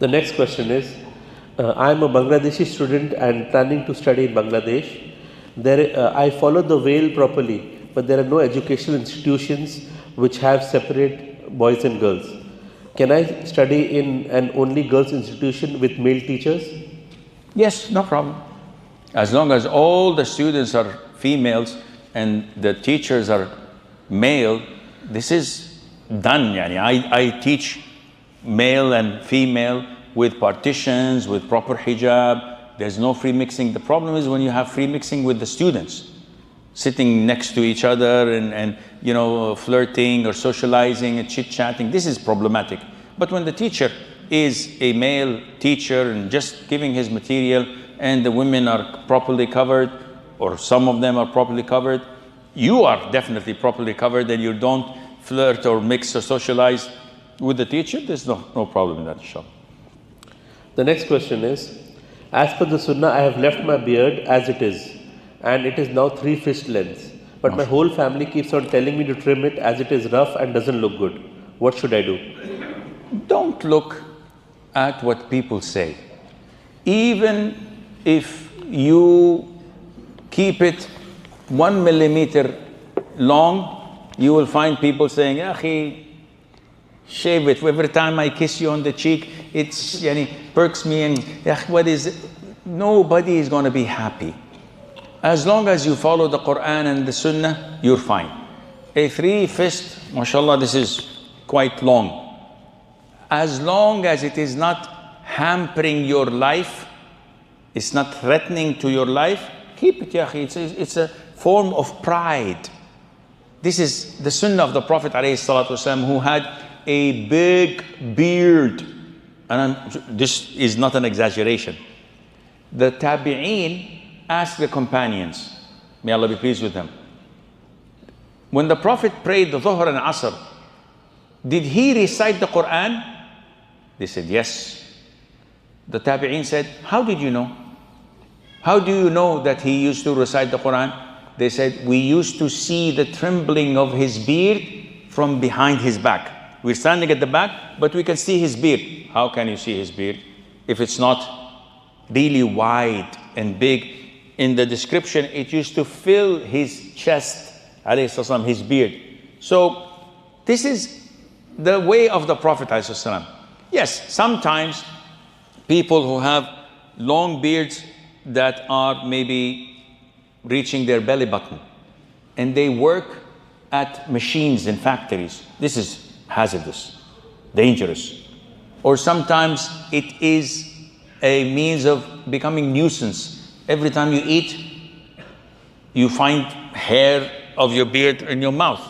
The next question is, I am a Bangladeshi student and planning to study in Bangladesh. I follow the veil properly, but there are no educational institutions which have separate boys and girls. Can I study in an only girls institution with male teachers? Yes, no problem. As long as all the students are females and the teachers are male, this is done. I teach male and female with partitions, with proper hijab. There's no free mixing. The problem is when you have free mixing with the students, sitting next to each other and flirting or socializing and chit-chatting. This is problematic. But when the teacher is a male teacher and just giving his material and the women are properly covered, or some of them are properly covered, you are definitely properly covered, and you don't flirt or mix or socialize with the teacher, there's no problem in that, inshallah. The next question is, as per the sunnah, I have left my beard as it is, and it is now 3 fist lengths. But my whole family keeps on telling me to trim it as it is rough and doesn't look good. What should I do? Don't look at what people say. Even if you keep it 1 millimeter long, you will find people saying, "Akhi, shave it. Every time I kiss you on the cheek, it's perks me, and what is it?" Nobody is going to be happy. As long as you follow the Quran and the Sunnah, you're fine. A 3 fist, mashallah, this is quite long. As long as it is not hampering your life, it's not threatening to your life, keep it, ya akhi. It's a form of pride. This is the Sunnah of the Prophet ﷺ, who had a big beard. And this is not an exaggeration. The Tabi'een asked the companions, may Allah be pleased with them, when the Prophet prayed the Dhuhr and Asr, did he recite the Quran? They said, yes. The Tabi'een said, how did you know? How do you know that he used to recite the Quran? They said, we used to see the trembling of his beard from behind his back. We're standing at the back, but we can see his beard. How can you see his beard if it's not really wide and big? In the description, it used to fill his chest, ﷺ, his beard. So this is the way of the Prophet ﷺ. Yes, sometimes people who have long beards that are maybe reaching their belly button, and they work at machines in factories. This is hazardous, dangerous. Or sometimes it is a means of becoming nuisance. Every time you eat, you find hair of your beard in your mouth.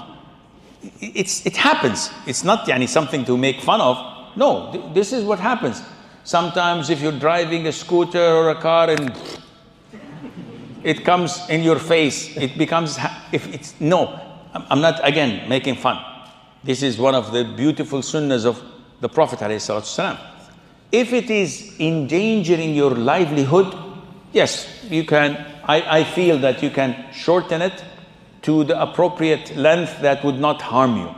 It happens. It's not something to make fun of. No, this is what happens. Sometimes if you're driving a scooter or a car and it comes in your face, it becomes, I'm not again making fun. This is one of the beautiful sunnahs of the Prophet ﷺ. If it is endangering your livelihood, yes, you can, I feel that you can shorten it to the appropriate length that would not harm you.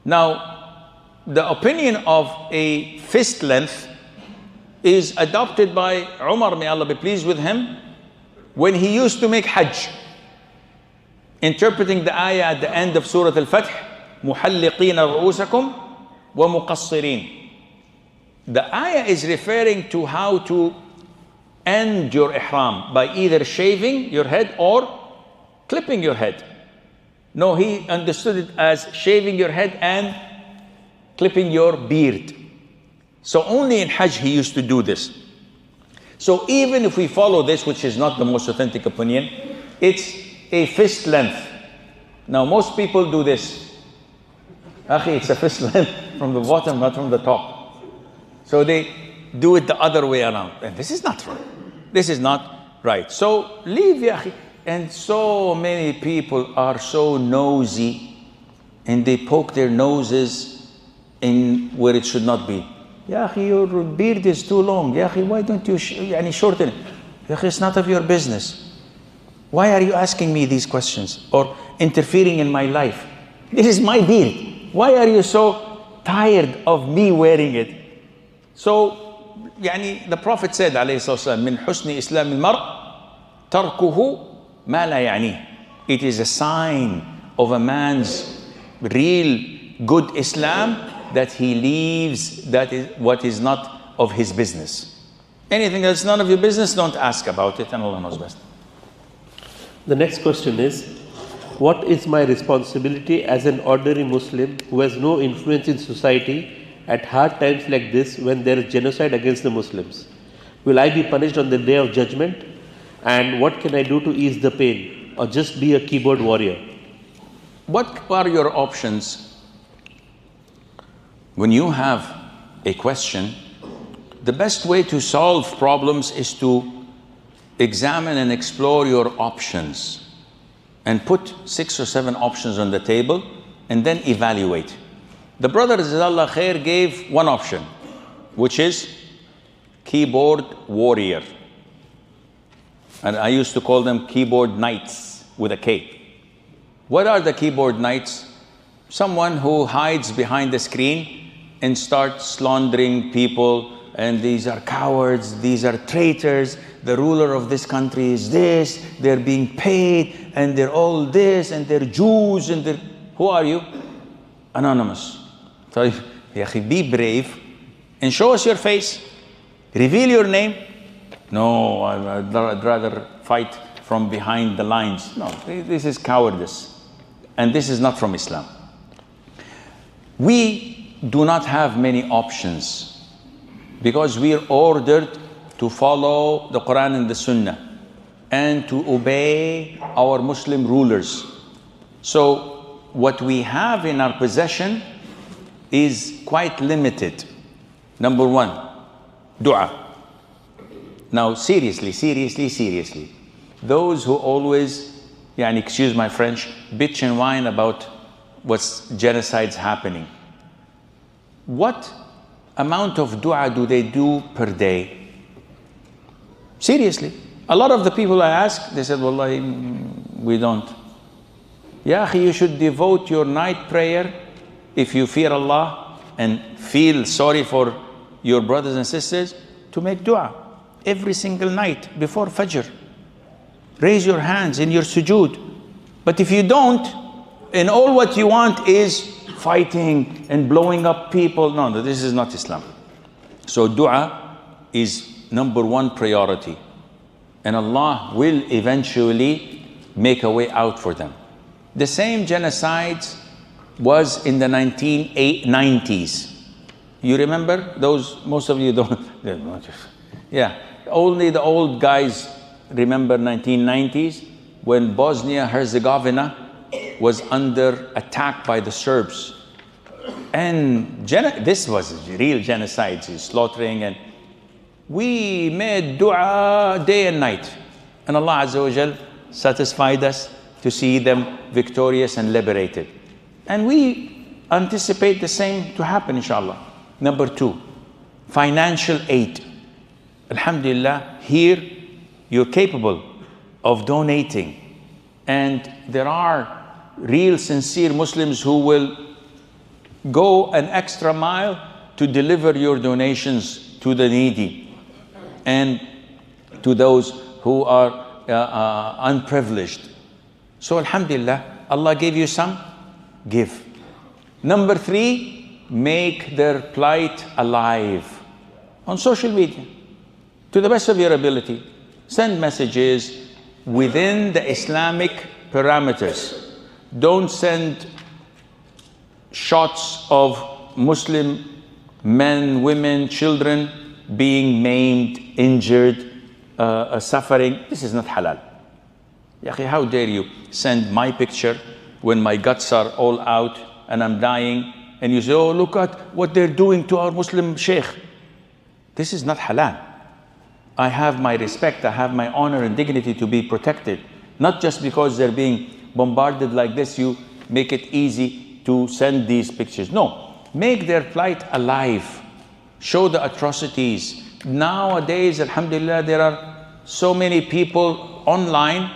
Now, the opinion of a fist length is adopted by Umar, may Allah be pleased with him, when he used to make Hajj, interpreting the ayah at the end of Surah Al-Fath, مُحَلِّقِينَ رُؤُوسَكُمْ وَمُقَصِّرِينَ. The ayah is referring to how to end your ihram by either shaving your head or clipping your head. No, he understood it as shaving your head and clipping your beard. So only in Hajj he used to do this. So even if we follow this, which is not the most authentic opinion, it's a fist length. Now most people do this. Akhi, it's a fist length from the bottom, not from the top. So they do it the other way around. And this is not right. This is not right. So leave, ya akhi. And so many people are so nosy and they poke their noses in where it should not be. Ya akhi, your beard is too long. Ya akhi, why don't you shorten it? Ya akhi, it's not of your business. Why are you asking me these questions or interfering in my life? This is my beard. Why are you so tired of me wearing it? So, the Prophet said, عليه الصلاة والسلام, من حسن إسلام المرء تركه ما لا يعنيه. It is a sign of a man's real good Islam that he leaves that is what is not of his business. Anything that's none of your business, don't ask about it, and Allah knows best. The next question is, what is my responsibility as an ordinary Muslim who has no influence in society at hard times like this when there is genocide against the Muslims? Will I be punished on the day of judgment? And what can I do to ease the pain, or just be a keyboard warrior? What are your options when you have a question? The best way to solve problems is to examine and explore your options and put 6 or 7 options on the table and then evaluate. The brother Jazakallah Khair gave one option, which is keyboard warrior. And I used to call them keyboard knights with a K. What are the keyboard knights? Someone who hides behind the screen and starts slandering people, and these are cowards, these are traitors, the ruler of this country is this, they're being paid, and they're all this, and they're Jews, and they're... Who are you? Anonymous. So, be brave and show us your face. Reveal your name. No, I'd rather fight from behind the lines. No, this is cowardice. And this is not from Islam. We do not have many options because we are ordered to follow the Quran and the Sunnah and to obey our Muslim rulers. So what we have in our possession is quite limited. Number 1, dua. Now seriously, those who always, excuse my French, bitch and whine about what's genocides happening. What amount of dua do they do per day? Seriously. A lot of the people I ask, they said, Wallahi, we don't. Ya akhi, you should devote your night prayer if you fear Allah and feel sorry for your brothers and sisters to make dua every single night before Fajr. Raise your hands in your sujood. But if you don't, and all what you want is fighting and blowing up people, no, this is not Islam. So dua is number 1 priority. And Allah will eventually make a way out for them. The same genocides was in the 1990s. You remember those? Most of you don't. Yeah, only the old guys remember 1990s when Bosnia-Herzegovina was under attack by the Serbs. And this was real genocide, slaughtering, and we made dua day and night. And Allah Azza wa Jal satisfied us to see them victorious and liberated. And we anticipate the same to happen, inshallah. Number 2, financial aid. Alhamdulillah, here you're capable of donating. And there are real sincere Muslims who will go an extra mile to deliver your donations to the needy and to those who are unprivileged. So alhamdulillah, Allah gave you some, give. Number 3, make their plight alive on social media to the best of your ability. Send messages within the Islamic parameters. Don't send shots of Muslim men, women, children being maimed, injured, suffering. This is not halal. Ya akhi, how dare you send my picture when my guts are all out and I'm dying, and you say, oh, look at what they're doing to our Muslim sheikh. This is not halal. I have my respect, I have my honor and dignity to be protected. Not just because they're being bombarded like this, you make it easy to send these pictures. No, make their plight alive. Show the atrocities. Nowadays, alhamdulillah, there are so many people online.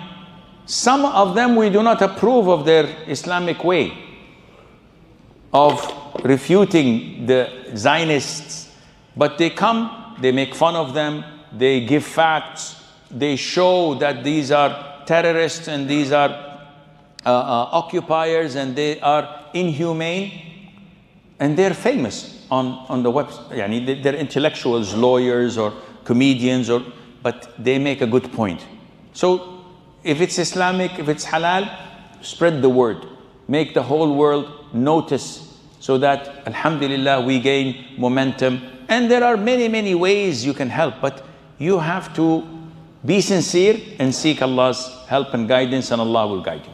Some of them we do not approve of their Islamic way of refuting the Zionists But they come, they make fun of them, they give facts, they show that these are terrorists and these are occupiers and they are inhumane, and they're famous on the website. They're intellectuals, lawyers or comedians, but they make a good point. So if it's Islamic, if it's halal, spread the word. Make the whole world notice so that, alhamdulillah, we gain momentum. And there are many, many ways you can help, but you have to be sincere and seek Allah's help and guidance, and Allah will guide you.